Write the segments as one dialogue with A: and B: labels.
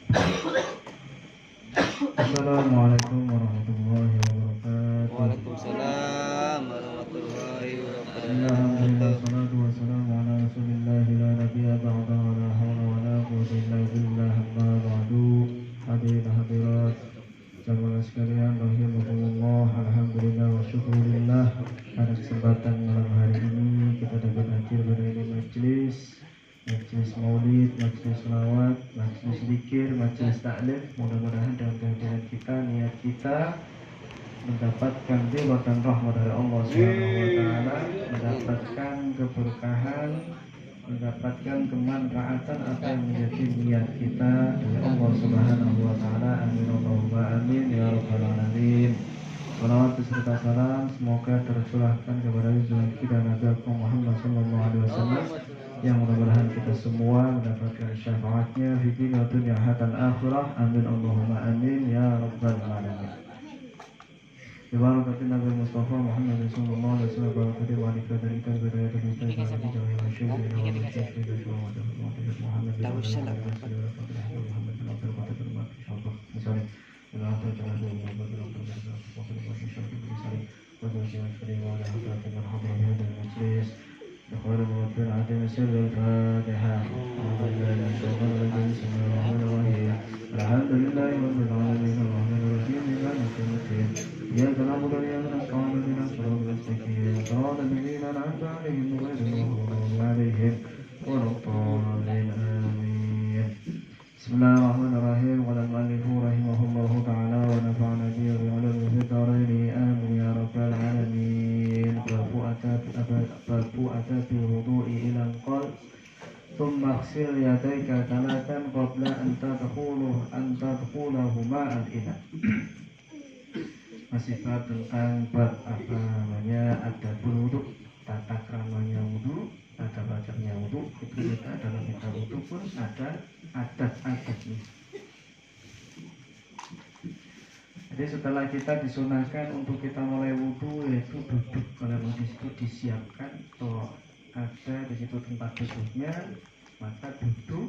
A: Assalamualaikum warahmatullahi wabarakatuh.
B: Waalaikumsalam warahmatullahi
A: Alhamdulillah,
B: wabarakatuh.
A: salatu wassalamu ala rasulillahi la nabiyya ba'da wa la hawla wa la quwwata illa billah amma ba'du. Hadirin hadirat jamaah sekalian rahimakumullah, alhamdulillah wa syukurillah. Pada kesempatan malam hari ini kita dapat hadir pada ini majelis maulid, majelis selawat, majelis zikir, majelis taklif. Mudah-mudahan dengan kehadiran kita, niat kita mendapatkan ridha dan rahmat dari Allah Subhanahu wa taala, mendapatkan keberkahan, mendapatkan kemanfaatan apa yang menjadi niat kita dari Allah Subhanahu wa taala. Amin Allahumma amin ya rabbal alamin. Salawat beserta salam semoga tercurahkan kepada junjungan kita Nabi Muhammad sallallahu alaihi wasallam, yang mudah-mudahan kita semua mendapatkan syafaatnya fi dunya hatta akhirah. Amin Allahumma amin ya rabbal alamin. Ibarat Nabi Mustafa Muhammad sallallahu alaihi wasallam, barakati wa alika dari kita beraya dari kita dari jauh yang syukur dan syukur dan syukur Muhammad
B: Tahu salam.
A: Muhammad sallallahu alaihi wasallam insyaallah. Misalnya Allah Ta'ala Muhammad sallallahu alaihi wasallam misalnya wajah yang karim wa ala hadirin hadirin dan majlis بخير موفر عدم سر الفاتحة. أعوذ بالله من الشيطان الرجيم. بسم الله الرحمن الرحيم. الحمد لله رب العالمين الرحمن الرحيم مالك يوم الدين. إياك نعبد وإياك نستعين اهدنا الصراط المستقيم صراط الذين أنعمت عليهم غير المغضوب عليهم ولا الضالين آمين. بسم الله الرحمن الرحيم. قال المؤلف رحمه الله تعالى ونفعنا به وبعلومه في الدارين آمين يا رب العالمين. باب أتى بالوضوء إلى القلب ثم اغسل يديك ثلاثا قبل أن تدخلهما الإناء. Masih bab tentang bab apa namanya ada wudhu, tata keramanya wudhu, tata bacanya wudhu. Itu kita dalam kita wudhu pun ada adat-adatnya. Jadi setelah kita disunahkan untuk kita mulai wudhu, yaitu duduk. Kalau di situ disiapkan atau ada di situ tempat duduknya, maka duduk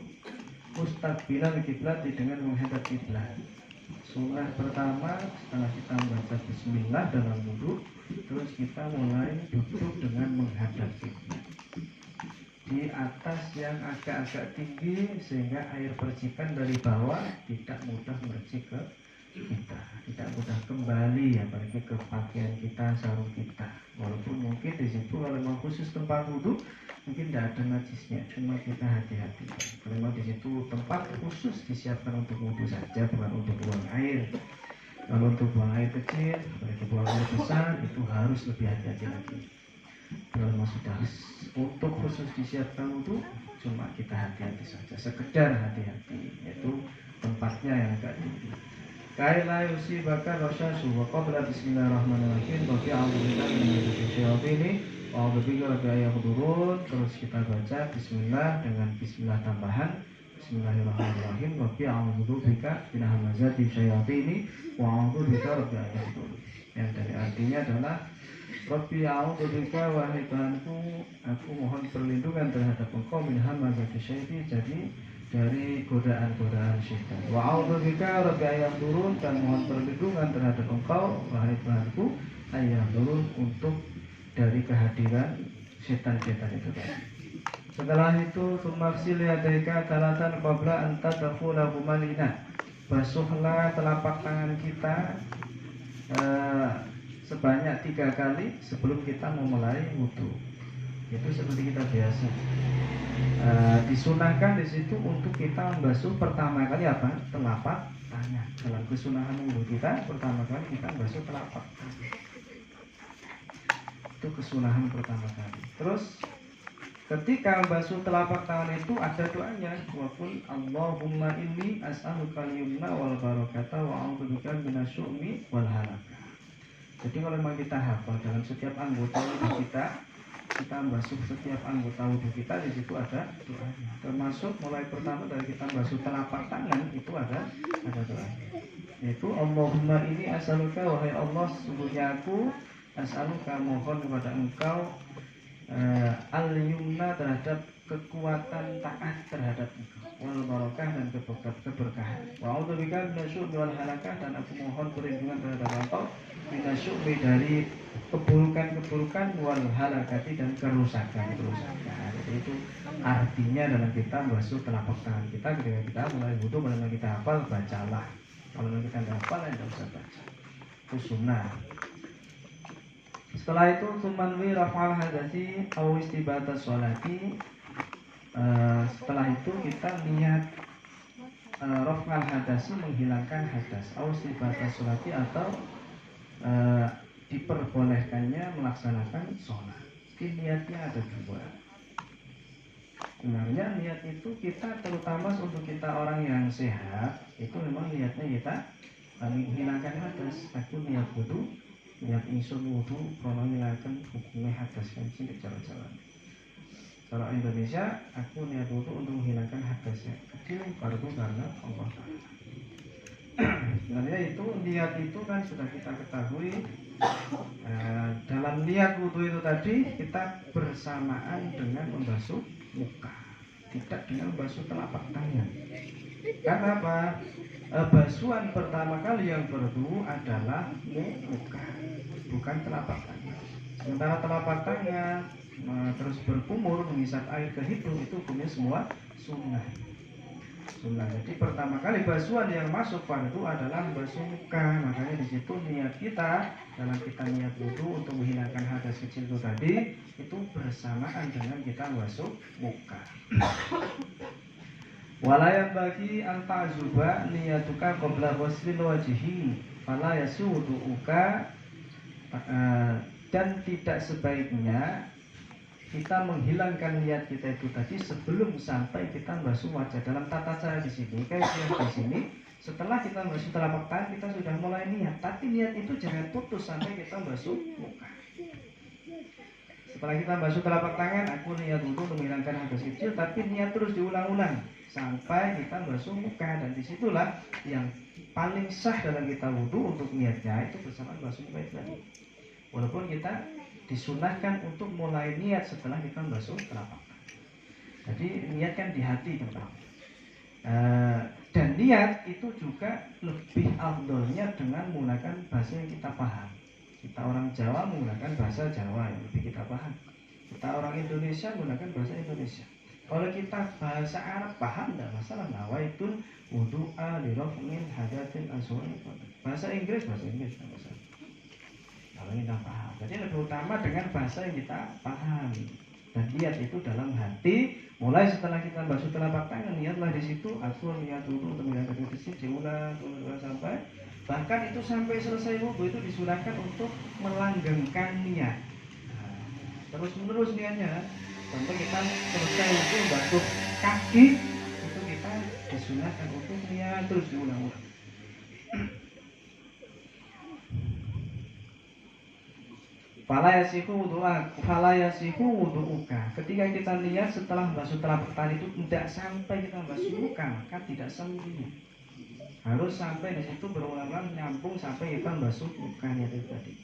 A: mustaqbilan kiblat dengan menghadap kiblat. Sunnah pertama setelah kita membaca bismillah dalam wudhu, terus kita mulai duduk dengan menghadap kiblat. Di atas yang agak-agak tinggi sehingga air percikan dari bawah tidak mudah mercik ke kita, tidak mudah kembali apalagi ke pakaian kita, sarung kita. Walaupun mungkin di situ kalau memang khusus tempat wudhu mungkin tidak ada najisnya, cuma kita hati-hati. Kalau memang di situ tempat khusus disiapkan untuk wudhu saja, bukan untuk buang air. Kalau untuk buang air kecil, apalagi buang air besar, itu harus lebih hati-hati lagi. Kalau memang sudah untuk khusus disiapkan wudhu, cuma kita hati-hati saja, sekedar hati-hati, yaitu tempatnya yang agak tinggi. Kaila yusi bakar rasyasu wa qabla bismillahirrahmanirrahim wa fi a'udzubillahi minasyaitonir rajim wa a'udzubika rabbil yaqdurun. Terus kita baca bismillah dengan bismillah tambahan bismillahirrahmanirrahim wa fi a'udzubika min hamazati syayatin wa a'udzubika rabbil yaqdurun. Yang dari artinya adalah Rabbi a'udzubika wahai Tuhanku, aku mohon perlindungan terhadap engkau min hamazati syayatin, jadi dari godaan-godaan syaitan. Wa a'udzubika rabbi ayyadurun, dan mohon perlindungan terhadap engkau wahai Tuhanku ayyadurun, untuk dari kehadiran syaitan-syaitan itu tadi. Setelah itu tumaksil yadaika talatan qabla an tadkhula humalina. Basuhlah telapak tangan kita sebanyak 3 kali sebelum kita memulai wudhu. Itu seperti kita biasa. Disunahkan di situ untuk kita membasuh pertama kali apa? Telapak tangan. Dalam kesunahan wudhu kita pertama kali kita membasuh telapak tangan. Itu kesunahan pertama kali. Terus ketika membasuh telapak tangan itu ada doanya. Wa qul Allahumma inni as'aluka al-yumna wal barakata wa a'udzubika minasyu'mi wal halaka. Jadi kalau memang kita hafal dalam setiap anggota wudhu kita membasuh setiap anggota wudhu kita, di situ ada doanya. Termasuk mulai pertama dari kita membasuh telapak tangan itu ada doanya. Yaitu Allahumma ini as'aluka, wahai Allah sesungguhnya aku as'aluka mohon kepada engkau al-yumna terhadap kekuatan taat terhadap engkau, wal barakah dan keberkahan. Wa a'udzubika minasyu'mi wal halakah, dan aku mohon perlindungan terhadap engkau minasyu'mi dari keburukan-keburukan, wal halakati dan kerusakan-kerusakan. Jadi itu artinya dalam kita basuh telapak tangan kita ketika kita mulai wudu. Kalau kita hafal, bacalah. Kalau kita tidak hafal, tidak usah baca. Itu sunnah. Setelah itu sumanwi rafal hadasi au istibata sholati. Setelah itu kita niat rafal hadasi, menghilangkan hadas, au istibata sholati, atau diperbolehkannya melaksanakan sholat. Jadi niatnya ada dua. Sebenarnya niat itu kita, terutama untuk kita orang yang sehat, itu memang niatnya kita menghilangkan hadas. Aku niat wudu, niat ingsun wudu karena menghilangkan hukumnya hadas, kan sini cara-cara. Kalau Indonesia, aku niat wudu untuk menghilangkan hadasnya kecil, fardu karena Allah Ta'ala. Sebenarnya itu niat itu kan sudah kita ketahui. Dalam niat wudu itu tadi kita bersamaan dengan membasuh muka, tidak dengan membasuh telapak tangan. Karena apa? Basuhan pertama kali yang berwudu adalah muka, bukan telapak tangan. Sementara telapak tangan terus berkumur menghisap air ke hidung, itu hukumnya semua sunnah. Jadi pertama kali basuhan yang masuk fardu adalah basuh muka. Makanya di situ niat kita dalam kita niat wudu untuk menghilangkan hadas kecil itu tadi, itu bersamaan dengan kita basuh muka. Walayat bagi anta'zuba niyatuka qabla ghuslil wajhi fala yasuduka, dan tidak sebaiknya kita menghilangkan niat kita itu tadi sebelum sampai kita basuh wajah. Dalam tata cara di sini, kayak di sini, setelah kita basuh telapak tangan kita sudah mulai niat, tapi niat itu jangan putus sampai kita basuh muka. Setelah kita basuh telapak tangan, aku niat wudu untuk menghilangkan hadas kecil, tapi niat terus diulang-ulang sampai kita basuh muka. Dan disitulah yang paling sah dalam kita wudu untuk niatnya itu bersamaan basuh muka itu tadi. Walaupun kita disunahkan untuk mulai niat setelah kita basuh telapak tangan. Jadi niat kan di hati pertama. Dan niat itu juga lebih afdolnya dengan menggunakan bahasa yang kita paham. Kita orang Jawa menggunakan bahasa Jawa yang lebih kita paham. Kita orang Indonesia menggunakan bahasa Indonesia. Kalau kita bahasa Arab paham, tidak masalah. Nawaitun wudu'a li raf'in hadatin aswari. Bahasa Inggris tidak masalah. Kalau kita paham, jadi lebih utama dengan bahasa yang kita paham. Dan niat itu dalam hati. Mulai setelah kita basuh telapak tangan, niatlah di situ. Aku niat dulu untuk menghilangkan hadas diulang sampai, bahkan itu sampai selesai wudu itu disunahkan untuk melanggengkan niat. Terus menerus niatnya sampai kita selesai wudu basuh kaki, itu kita disunahkan untuk niat terus diulang-ulang. Fala yasihu wudu'uka. Ketika kita niat setelah basuh telapak tangan itu tidak sampai kita basuh muka, maka tidak sempurna. Harus sampai di situ berulang-ulang nyambung sampai kita basuh mukanya itu tadi.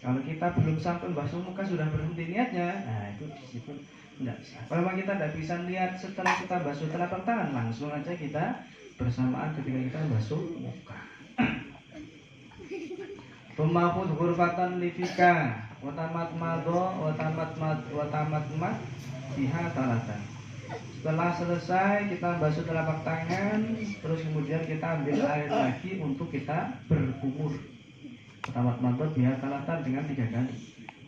A: Kalau kita belum sampai basuh muka sudah berhenti niatnya, nah itu di situ tidak bisa. Kalau memang kita tidak bisa niat setelah kita basuh telapak tangan, langsung aja kita bersamaan ketika kita basuh muka. Pemahfud ghurfatan lifika watamat mado watamat mat biha talatan. Setelah selesai kita basuh telapak tangan, terus kemudian kita ambil air lagi untuk kita berkumur. Watamat mado biha talatan dengan 3 kali.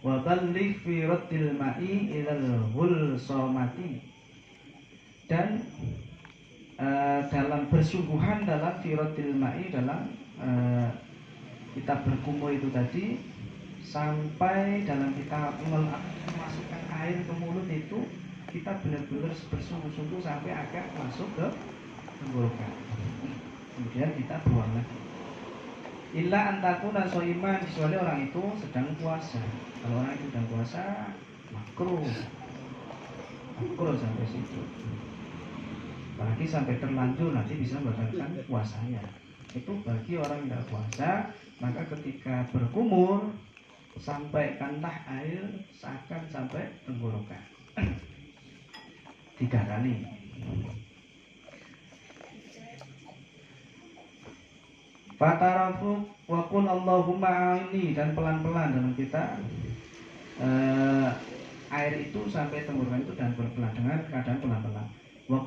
A: Wa balligh fi raddil ma'i ilal hulsamati. Dan dalam bersungguhan dalam fi raddil ma'i, dalam kita berkumur itu tadi, sampai dalam kita memasukkan air ke mulut itu kita benar-benar bersungguh-sungguh sampai agak masuk ke tenggorokan. Kemudian kita buang lagi. Illa antakuna soiman, kecuali orang itu sedang puasa. Kalau orang itu sedang puasa, makruh sampai situ. Apalagi sampai terlanjur nanti bisa membatalkan puasanya. Itu bagi orang yang tidak puasa, maka ketika berkumur sampaikanlah air seakan sampai tenggorokan. 3 kali. Fatarafu wa qul Allahumma a'inni, dan pelan-pelan dalam kita air itu sampai tenggorokan itu dan pelan-pelan dengan keadaan pelan-pelan. Wa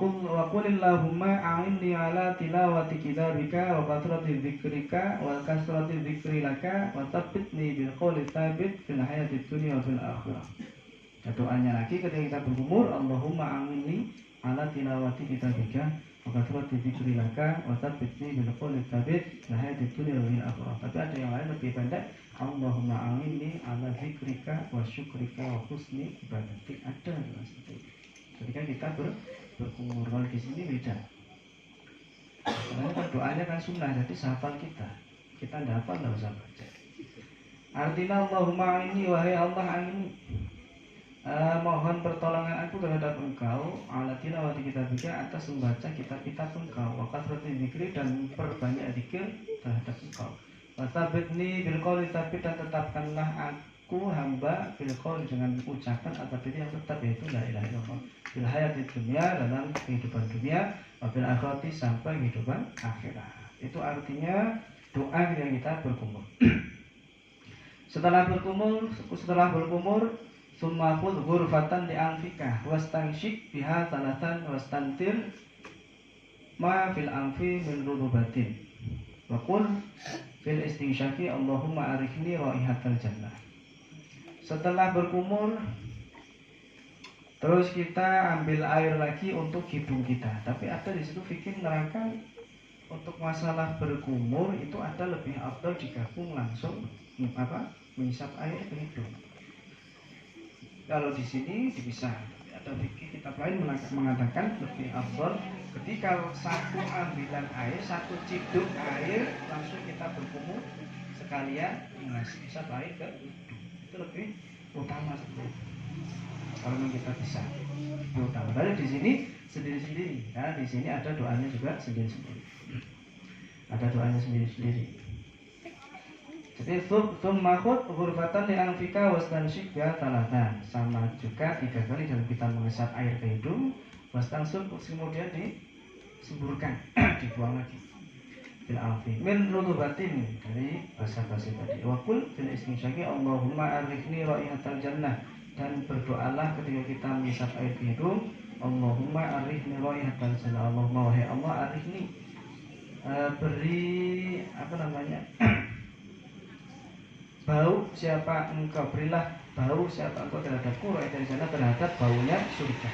A: qulillahumma a'inni ala tilawati kitabika wa kathrati dzikrika wa kasrati dzikri laka wa tsabbitni bil qawli tsabit fil hayatid dunya wa fil akhirah. Doanya lagi ketika kita berumur, Allahumma a'inni ala tilawati kitabika wa kathrati dzikri laka wa tsabbitni bil qawli tsabit fil hayatid dunya wa fil akhirah. Tapi ada yang lain lebih pendek, Allahumma a'inni ala zikrika wa syukrika wa husni ibadatik. Ada seperti itu. Ketika kita berkumur, kalau di sini beda. Karena kan doanya kan sunnah, jadi sahafal kita tidak hafal, tidak usah baca. Artinya Allahumma a'inni, wahai Allah a'inni, mohon pertolongan aku terhadap engkau ala tilawati kitabika, atas membaca kitab-kitab engkau, wa kasrati dzikri, dan perbanyak zikir terhadap engkau. Wasabitni bil qawli tsabit, dan tetapkanlah aku hamba bil qawli, dengan ucapan atau yang tetap, yaitu la ilaha illallah, fil hayatid dunya, dalam kehidupan dunia, wa fil akhirati, sampai kehidupan akhirat. Itu artinya doa yang kita berkumur. Setelah berkumur, summa khudh ghurfatan li anfika wastanshik biha thalathan wastantir ma fil anfi min rudubatin wa qul fil istinsyaki Allahumma arifni raihatal jannah. Setelah berkumur, terus kita ambil air lagi untuk hidung kita. Tapi ada di situ fikih menerangkan untuk masalah berkumur itu ada lebih afdal digabung langsung menghisap air ke hidung. Kalau di sini dipisah. Ada fikih kitab lain mengatakan lebih afdal ketika satu ambilan air, satu ciduk air langsung kita berkumur sekalian menghisap air ke hidung. Itu lebih utama seperti itu. Kalau kita bisa itu utama. Tapi di sini sendiri-sendiri. Nah, di sini ada doanya juga sendiri-sendiri. Ada doanya sendiri-sendiri. Jadi summa khudh ghurfatan li anfika wastanshik biha thalathan. Sama juga 3 kali dalam kita mengisap air ke hidung, wastansuk, kemudian disemburkan, dibuang lagi. Bil alfi min rutubatin, dari basa-basi tadi. Wa qul fil istinsyaqi Allahumma arifni raihatal jannah, dan berdoalah ketika kita mengisap air ke hidung, Allahumma arifni raihatal jannah. Allahumma, wahai Allah, arifni, beri bau siapa engkau, berilah bau siapa engkau terhadapku, raihatal jannah, terhadap baunya surga.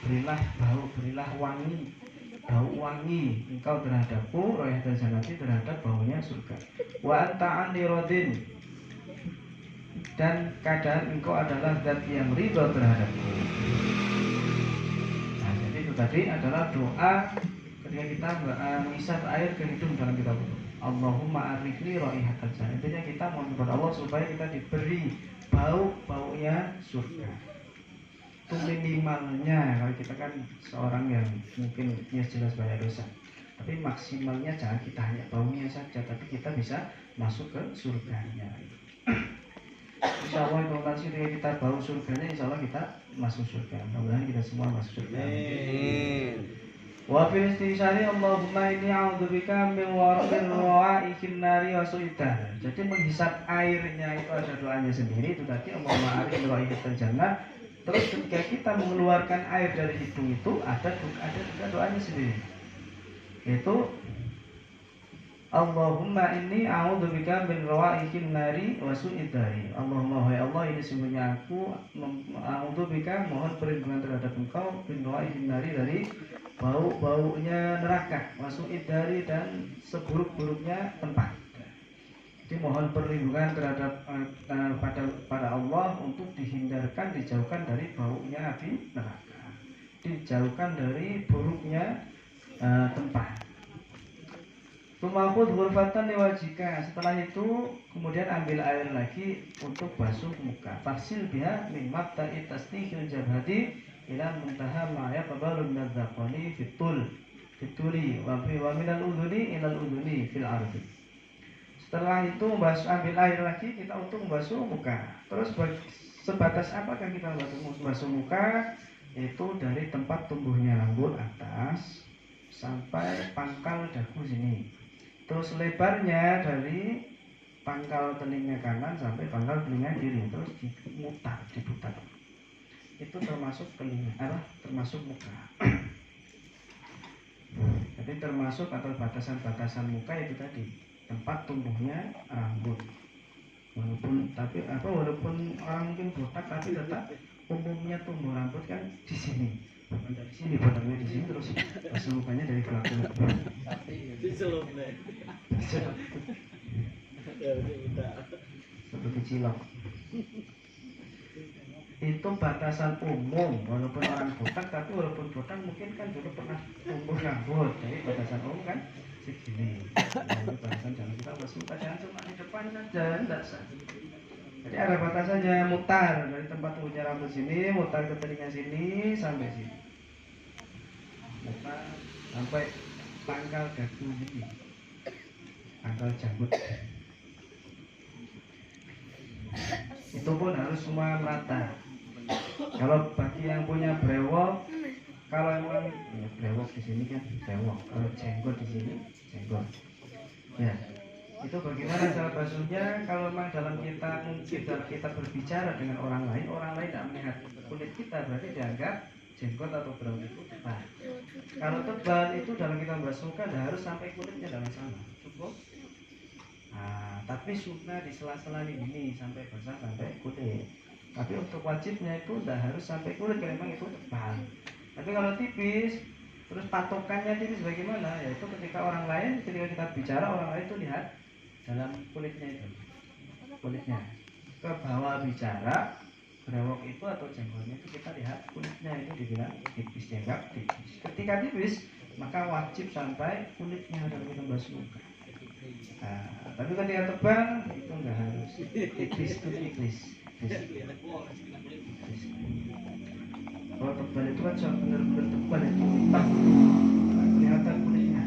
A: Berilah bau, berilah wangi, bau wangi engkau terhadapku, raihatal jannati, terhadap baunya surga. Wa anta anni radin, dan keadaan engkau adalah zat yang ridho terhadapku. Nah, jadi itu tadi adalah doa ketika kita mengisap air ke hidung dalam kitab itu. Allahumma arifni raihatal jannah. Intinya kita mohon kepada Allah supaya kita diberi baunya surga. Itu minimalnya. Kalau kita kan seorang yang mungkin jelas banyak dosa, tapi maksimalnya jangan kita hanya baunya saja, tapi kita bisa masuk ke surganya. Insya Allah itu nanti kita bau surganya, insya Allah kita masuk surga. Mudah-mudahan kita semua masuk surga. Wa fil istinsyari Allahumma inni a'udzubika min wara'ikin nari wa su'idah. Jadi menghisap airnya itu ada doanya sendiri. Itu tadi Allahumma arifni raihatal jannah. Terus ketika kita mengeluarkan air dari hidung itu ada juga doanya sendiri. Yaitu Allahumma inni a'udzubika min rawa'ikin nari wa su'idari. Allahumma, wahai Allah, ini sesungguhnya aku a'udzubika, mohon perlindungan terhadap engkau, min rawa'ikin nari, dari bau-baunya neraka, wa su'idari, dan seburuk-buruknya tempat. Jadi mohon perlindungan terhadap pada Allah untuk dihindarkan, dijauhkan dari baunya api neraka, dijauhkan dari buruknya tempat. Tumakhud ghurfatan liwajika. Setelah itu kemudian ambil air lagi untuk basuh muka. Faksil biha min mabta'i tasnihil jabhati ila muntaha ma yaqbalu min adzaqani fituli wa minal udhuni ilal udhuni fil ardi. Setelah itu ambil air lagi kita untuk membasuh muka. Terus sebatas apakah kita membasuh muka? itu dari tempat tumbuhnya rambut atas sampai pangkal dagu sini. Terus lebarnya dari pangkal telinga kanan sampai pangkal telinga kiri, terus diputar. Itu termasuk telinga, termasuk muka. Jadi termasuk atau batasan-batasan muka itu tadi tempat tumbuhnya rambut. Walaupun orang mungkin botak, tapi tetap umumnya tumbuh rambut kan di sini. Bukan dari sini, botaknya di sini terus mukanya dari belakang. Seperti cilok. Itu batasan umum, walaupun orang botak, tapi walaupun botak mungkin kan dulu pernah tumbuh rambut. Jadi batasan umum kan segini. Jadi batasan jangan kita masuk jangan cuma di depan saja, tidak sah. Jadi ada batasannya, mutar dari tempat tumbuhnya rambut sini, mutar ke telinga sini sampai sini. Mutar sampai pangkal dagu ini, pangkal janggut. Itu pun harus semua merata. Kalau bagi yang punya brewok, kalau emang ya brewok di sini kan brewok, kalau jenggot di sini jenggot. Ya, itu bagaimana cara basuhnya? Kalau memang dalam kita berbicara dengan orang lain tidak melihat kulit kita, berarti dianggap jenggot atau brewok itu tebal. Kalau tebal itu dalam kita membasuhkan harus sampai kulitnya dalam sana, cukup. Nah, tapi sunnah di sela-sela ini sampai basah sampai kulit. Tapi untuk wajibnya itu tidak harus sampai kulit kalau memang itu tebal. Tapi kalau tipis, terus patokannya tipis bagaimana? Yaitu ketika kita bicara orang lain itu lihat dalam kulitnya itu, kulitnya ke bawah bicara, brewok itu atau jenggotnya itu kita lihat kulitnya itu dibilang tipis, dianggap tipis. Ketika tipis, maka wajib sampai kulitnya dalam kita basuh muka. Nah, tapi ketika tebal itu enggak harus, tipis itu tipis. Kalau tebal itu kan benar-benar tebal itu hitam, kelihatan kulitnya.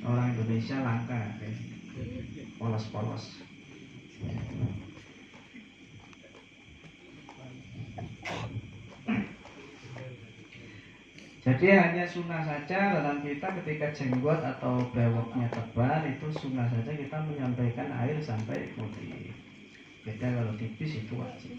A: Orang Indonesia langka kayak polos-polos. Jadi hanya sunnah saja dalam kita ketika jenggot atau brewoknya tebal itu sunnah saja kita menyampaikan air sampai kulit. Beda kalau tipis itu wajib.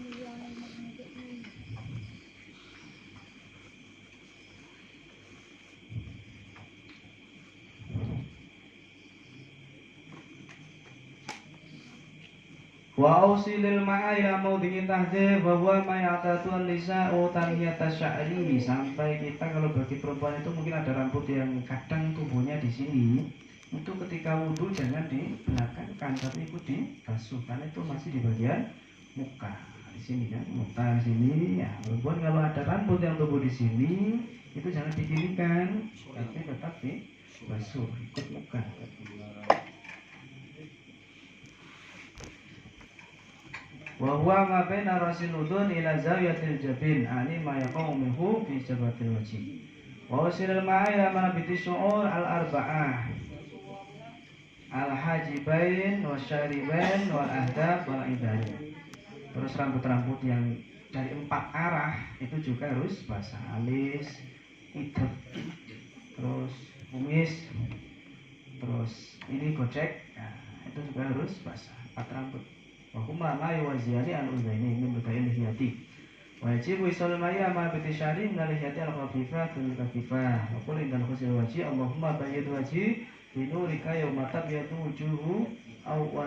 A: Wa ausilil ma'a ila maudhi'i tahdzir wa huwa ma ya'tatu an-nisa'u taniyata sya'ri. Sampai kita kalau bagi perempuan itu mungkin ada rambut yang kadang tumbuhnya di sini. Itu ketika wudhu jangan di belakangkan, tapi itu dibasuh karena itu masih di bagian muka. Di sini kan, muka sini. Ya, perempuan kalau ada rambut yang tumbuh di sini itu jangan dikirikan, tapi tetap dibasuh ikut muka. Wa huwa ma baina rasil udun ila zawiyatil jabin ani ma yaqamu minhu fi jabatil wajhi. Wa usilil ma'ila ma bi syu'ur al arba'ah al hajibain wa syaribain wal ahdab wal idain. Terus rambut-rambut yang dari 4 arah itu juga harus basah, alis, hidung, terus kumis, terus ini gocek, nah, itu juga harus basah 4 rambut. Wahuma la yuwaziyani al-udzaini min butail lihiyati. Wajib wisul maya ma bitisari min lihiyati al-khafifah fil khafifah. Wa qul indal husil wajhi Allahumma bayyid wajhi binurika yawma tabyadu wujuhu aw wa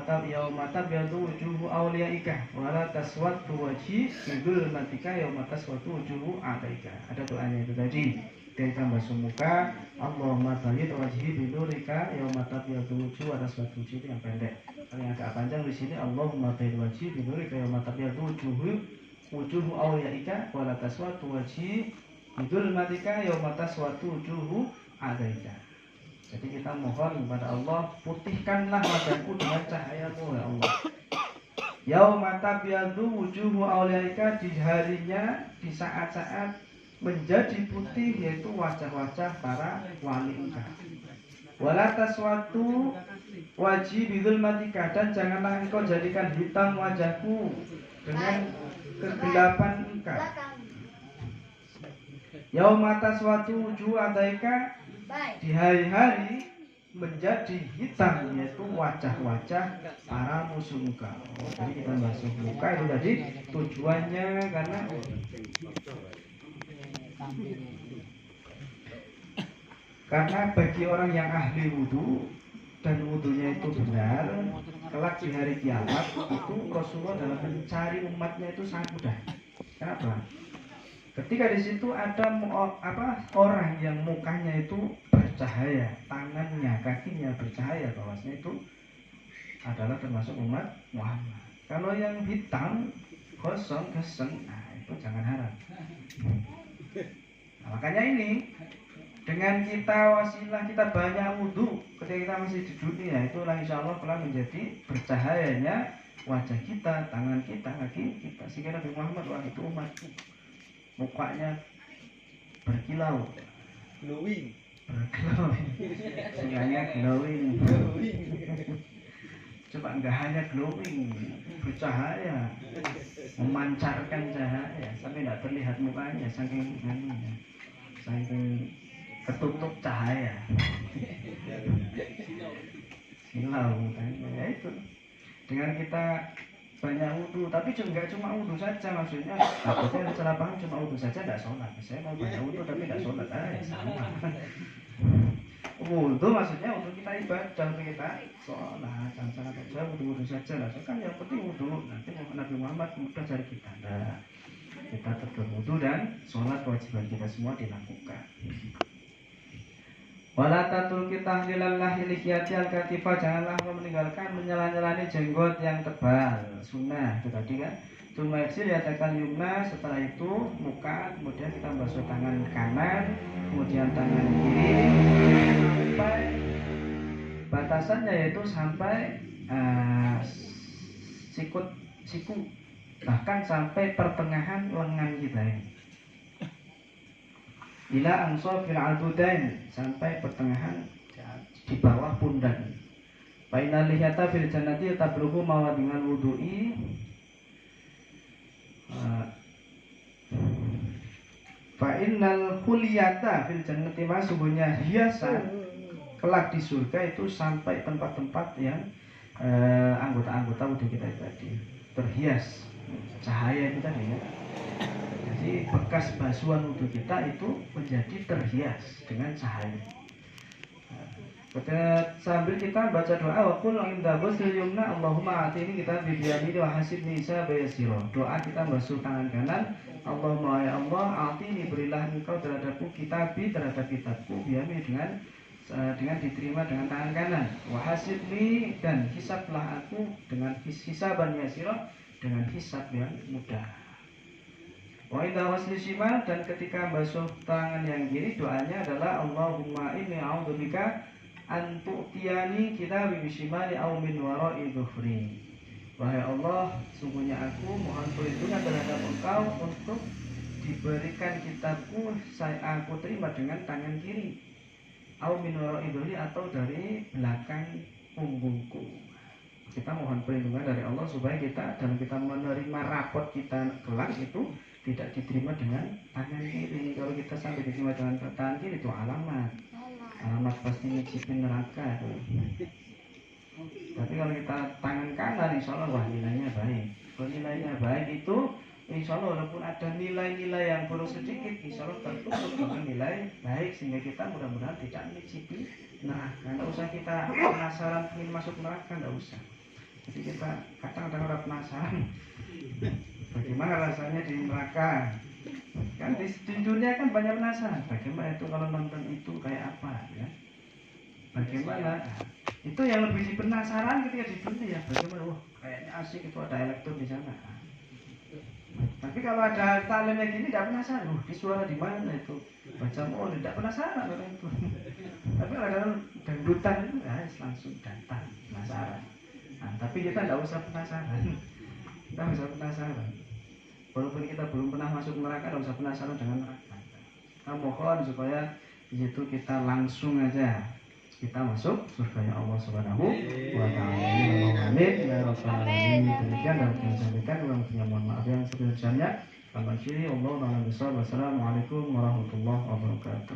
A: tabyadu wujuhu awliyaika wa la taswaddu wajhi bidul matika yawma taswaddu wujuhu a'daika. Ada doanya itu tadi. Dari tambah muka Allahumma bayyid wajhi binurika yawma tabyadu wujuhu atas waktu itu yang pendek. Yang agak panjang di sini Allahumma bayyid wajhi binurika yawma tabyadu wujuhu awliyaika wa la taswaddu wajhi bidul matika yawma taswaddu wujuhu a'daika. Jadi kita mohon kepada Allah, putihkanlah wajahku dengan cahayamu ya Allah. Yauma tabyadu wujuhu awliyaika, di harinya, di saat-saat menjadi putih yaitu wajah-wajah para wali engkau. Wala taswatu wajhi bidul matika, dan janganlah engkau jadikan hitam wajahku dengan kegelapan engkau. Yaumata suatu wujuh adaika, di hari-hari menjadi hitam, yaitu wajah-wajah para musuh engkau. Jadi kita basuh muka itu tadi tujuannya karena bagi orang yang ahli wudhu dan wudhunya itu benar, kelak di hari kiamat itu Rasulullah dalam mencari umatnya itu sangat mudah. Kenapa? Ketika di situ ada orang yang mukanya itu bercahaya, tangannya, kakinya bercahaya, bahwasanya itu adalah termasuk umat Muhammad. Kalau yang hitam, kosong, geseng, nah itu jangan harap. Nah, makanya ini dengan kita wasilah kita banyak wudhu ketika kita masih di dunia, itulah insya Allah telah menjadi bercahayanya wajah kita, tangan kita, kaki kita. Sehingga Nabi Muhammad, wah itu umat mukanya berkilau,
B: Glowing.
A: sungainya glowing. Coba nggak hanya glowing, bercahaya, memancarkan cahaya sampai nggak terlihat mukanya, saking ketutup cahaya. Silau kan, ya itu. Dengan kita banyak wudhu, tapi nggak cuma wudhu saja, maksudnya takutnya salah paham cuma wudhu saja tidak sholat. Saya mau banyak wudhu tapi tidak sholat, sama. Wudhu maksudnya untuk kita ibadah, untuk kita sholat, jangan saja wudhu saja lah. So, kan yang penting wudhu, nanti Nabi Muhammad mudah cari kita. Nah, kita tetap wudhu dan sholat kewajiban kita semua dilakukan. Wala tatruki tahlilallah lihyati al-katifah, janganlah kau meninggalkan menyela-nyelani jenggot yang tebal. Sunnah itu tadi kan. Tsumma yaksil yatakan yumna, setelah itu muka, kemudian kita basuh tangan kanan, kemudian tangan kiri sampai batasannya yaitu sampai siku, bahkan sampai pertengahan lengan kita ini. Ila ansofil adudain, sampai pertengahan di bawah pundak. Fainal lihyata fil jannati tablughu mawadingal wudu'i. Fainal khuliyata fil jannati, sesungguhnya hiasan kelak di surga itu sampai tempat-tempat yang anggota-anggota wudhu kita tadi terhias cahaya itu tadi ya. Jadi bekas basuhan wudhu kita itu menjadi terhias dengan cahaya. Sambil kita baca doa, wa qul inda ghusl yumna Allahumma atini kita biyamini wa hasibni sabayasiro. Doa kita basuh tangan kanan, Allahumma ya Allah, atini berilah engkau terhadapku kitabi, terhadap kitabku, biyamini dengan diterima dengan tangan kanan. Wa hasibni, dan hisablah aku dengan hisaban yasiro, dengan hisab yang mudah. Wa idza wasli shimal, dan ketika basuh tangan yang kiri doanya adalah Allahumma inni a'udzubika an tu'tiyani kitabi bishimali aw min wara'i dhuhri. Wahai Allah, sungguhnya aku mohon perlindungan terhadap engkau untuk diberikan kitabku aku terima dengan tangan kiri, aw min wara'i dhuhri, atau dari belakang punggungku. Kita mohon perlindungan dari Allah supaya kita dalam kita menerima rapot kita kelak itu tidak diterima dengan tangan kiri. Kalau kita sampai diterima dengan tangan kiri itu alamat pasti ngicipin neraka. Tapi kalau kita tangan kanan, insya Allah wah nilainya baik. Kalau nilainya baik itu insya Allah walaupun ada nilai-nilai yang buruk sedikit, insya Allah tertutup dengan nilai baik, sehingga kita mudah-mudahan tidak ngicipi neraka. Nggak usah kita penasaran ingin masuk neraka, nggak usah. Jadi kita kadang-kadang orang penasaran bagaimana rasanya di neraka. Kan di dunia kan banyak penasaran, bagaimana itu kalau nonton itu kayak apa ya? Bagaimana? Itu yang lebih penasaran ketika di dunia, bagaimana? Wah, kayaknya asik itu ada elektron di sana. Tapi kalau ada talemnya gini tidak penasaran, di suara di mana itu? Baca mau tidak penasaran orang itu. Tapi kalau ada dangdutan itu langsung datang penasaran. Nah, tapi kita tidak usah penasaran. Kita nggak usah penasaran. Walaupun kita belum pernah masuk neraka, tidak usah penasaran dengan neraka. Kita mohon supaya di situ kita langsung aja kita masuk surga Allah Subhanahu wa taala. Amin ya rabbal alamin. Demikian yang saya sampaikan, kurang lebihnya mohon maaf yang sebesar-besarnya. Wassalamualaikum warahmatullahi wabarakatuh.